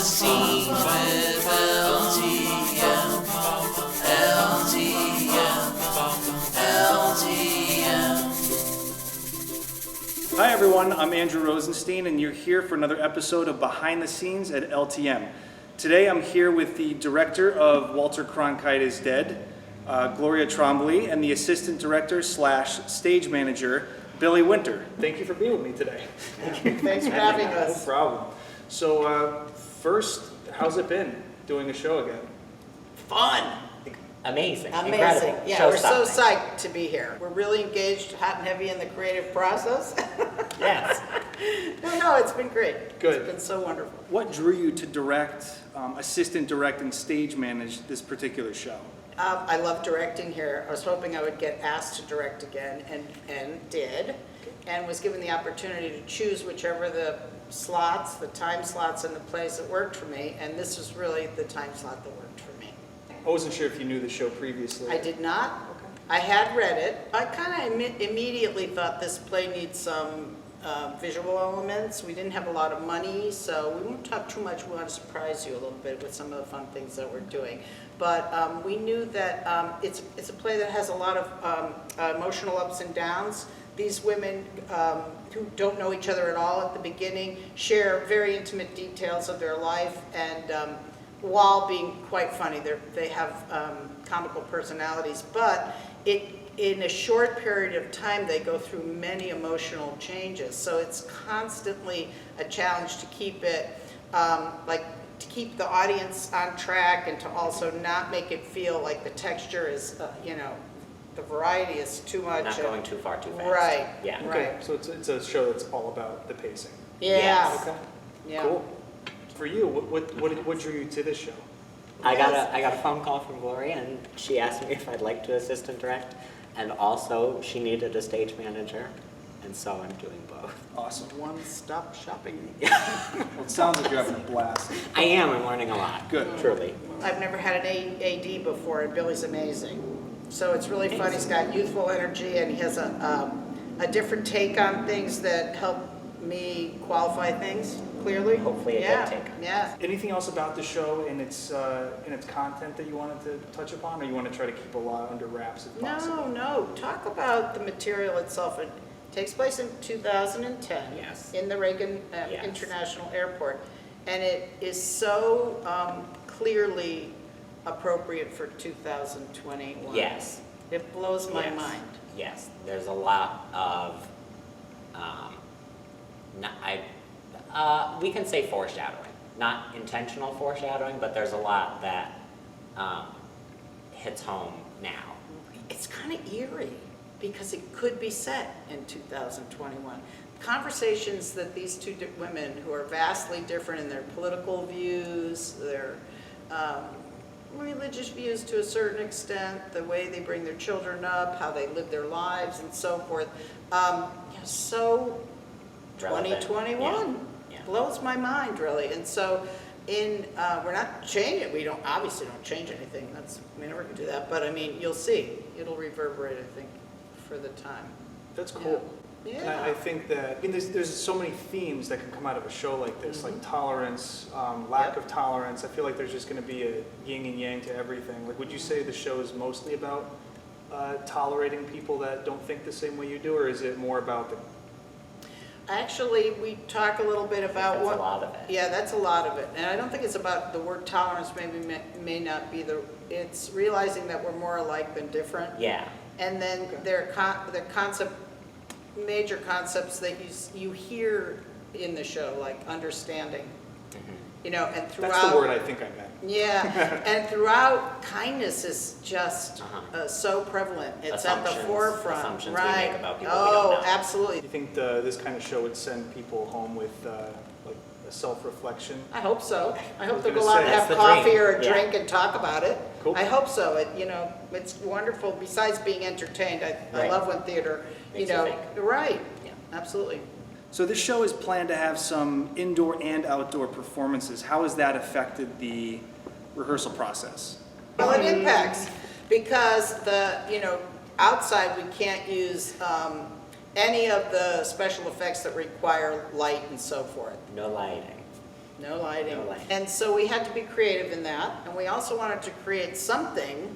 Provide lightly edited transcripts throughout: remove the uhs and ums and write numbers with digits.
Scenes with LTM. Hi everyone, I'm Andrew Rosenstein and you're here for another episode of Behind the Scenes at LTM. Today I'm here with the director of Walter Cronkite Is Dead, Gloria Trombley, and the assistant director / stage manager, Billy Winter. Thank you for being with me today. Thanks for having us. No problem. So first, how's it been doing a show again? Fun. Amazing. Incredible. Yeah, we're so Show-stopping. psyched to be here. We're really engaged, hot and heavy in the creative process. Yes. No, it's been great. Good. It's been so wonderful. What drew you to direct, assistant direct, and stage manage this particular show? I love directing here. I was hoping I would get asked to direct again, and did, and was given the opportunity to choose whichever the slots, the time slots and the plays that worked for me, and this was really the time slot that worked for me. I wasn't sure if you knew the show previously. I did not. I had read it. I kind of immediately thought this play needs some visual elements. We didn't have a lot of money, so we won't talk too much. We want to surprise you a little bit with some of the fun things that we're doing. But we knew that it's a play that has a lot of emotional ups and downs. These women who don't know each other at all at the beginning share very intimate details of their life, and while being quite funny, they have comical personalities, but in a short period of time, they go through many emotional changes. So it's constantly a challenge to keep it, to keep the audience on track and to also not make it feel like the texture is, the variety is too much. Not going too far too fast. Right. Yeah. Okay, Right. so it's a show that's all about the pacing. Yeah. Yes. Okay. Yeah. Cool. For you, what drew you to this show? I got a phone call from Gloria, and she asked me if I'd like to assistant direct, and also she needed a stage manager, and so I'm doing both. Awesome. One-stop shopping. Well, it sounds like you're having a blast. I am. I'm learning a lot. Good. Truly. I've never had an AD before, and Billy's amazing. So it's really fun. He's got youthful energy, and he has a different take on things that help me qualify things clearly. Hopefully a good take. Yeah. Anything else about the show and its content that you wanted to touch upon, or you want to try to keep a lot under wraps if possible? No. Talk about the material itself. It takes place in 2010 Yes. in the Rankin Yes. International Airport, and it is so clearly appropriate for 2021. Yes. It blows my Yes. mind. Yes. There's a lot of, we can say foreshadowing. Not intentional foreshadowing, but there's a lot that hits home now. It's kind of eerie because it could be set in 2021. Conversations that these two women who are vastly different in their political views, their religious views to a certain extent, the way they bring their children up, how they live their lives and so forth, so Relevant. 2021 Yeah. blows my mind really. And so we're not changing, we obviously don't change anything, we never can do that, but I mean, you'll see, it'll reverberate, I think, for the time. That's cool. Yeah. And I think that there's so many themes that can come out of a show like this, like tolerance, lack of tolerance. I feel like there's just going to be a yin and yang to everything. Like, would you say the show is mostly about tolerating people that don't think the same way you do, or is it more about the... Actually, we talk a little bit about That's a lot of it. Yeah, that's a lot of it. And I don't think it's about the word tolerance, may not be it's realizing that we're more alike than different. Yeah. And then there are major concepts that you hear in the show, like understanding, and throughout. That's the word I think I meant. Yeah, and throughout, kindness is just so prevalent. It's at the forefront. Assumptions right. we make about people we don't know. Absolutely. Do you think this kind of show would send people home with like a self-reflection? I hope so. I hope was they'll gonna go out say, and have that's the coffee dream. or a Yeah. drink and talk about it. Cool. I hope so. It's wonderful. Besides being entertained, I Right. love when theater, Makes you think. right. Yeah. Absolutely. So this show is planned to have some indoor and outdoor performances. How has that affected the rehearsal process? Well, it impacts because outside we can't use any of the special effects that require light and so forth. No lighting. No lighting. No lighting. And so we had to be creative in that, and we also wanted to create something,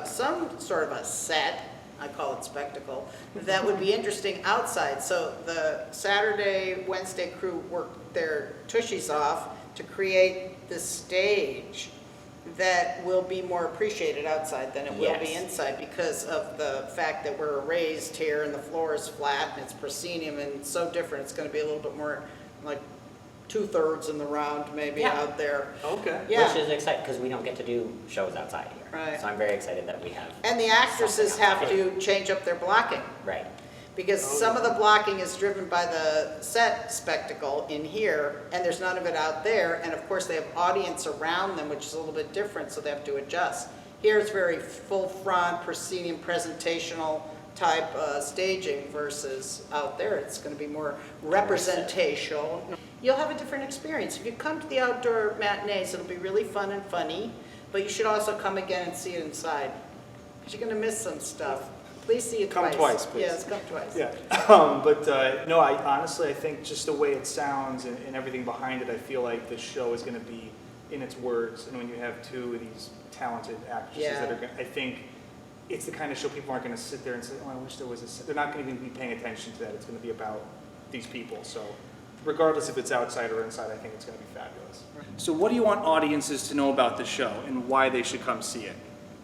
some sort of a set, I call it spectacle, that would be interesting outside. So the Saturday, Wednesday crew worked their tushies off to create this stage that will be more appreciated outside than it will be Yes. inside because of the fact that we're raised here and the floor is flat and it's proscenium and it's so different. It's going to be a little bit more like 2/3 in the round maybe Yeah. out there. Okay. Yeah. Which is exciting, because we don't get to do shows outside here. Right. So I'm very excited that we have. And the actresses something have outside. to change up their blocking Right. because some of the blocking is driven by the set spectacle in here and there's none of it out there. And of course they have audience around them, which is a little bit different, so they have to adjust. Here it's very full front, proscenium, presentational type staging versus out there it's going to be more representational. You'll have a different experience. If you come to the outdoor matinees, it'll be really fun and funny, but you should also come again and see it inside because you're going to miss some stuff. Please see it Come twice. twice, please. Yes, come twice. Yeah, no, I honestly, I think just the way it sounds and everything behind it, I feel like the show is going to be in its words. And when you have two of these talented actresses that are, I think it's the kind of show people aren't going to sit there and say, oh, I wish there was a. They're not going to even be paying attention to that. It's going to be about these people. So, regardless if it's outside or inside, I think it's going to be fabulous. So, what do you want audiences to know about the show and why they should come see it?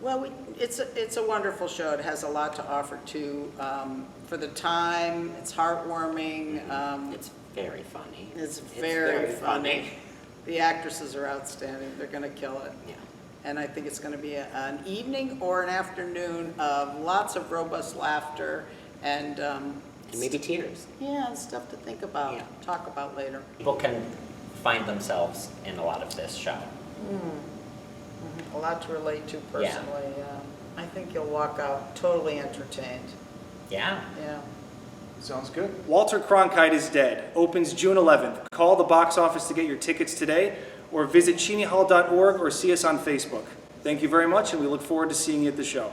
Well, it's a wonderful show. It has a lot to offer too. For the time, it's heartwarming. It's very funny. It's very funny. The actresses are outstanding. They're going to kill it. Yeah. And I think it's going to be an evening or an afternoon of lots of robust laughter and And maybe tears. yeah, stuff to think about, Yeah. talk about later. People can find themselves in a lot of this show. A lot to relate to personally. I think you'll walk out totally entertained. Yeah. Yeah. Sounds good. Walter Cronkite Is Dead opens June 11th. Call the box office to get your tickets today or visit cheneyhall.org or see us on Facebook. Thank you very much, and we look forward to seeing you at the show.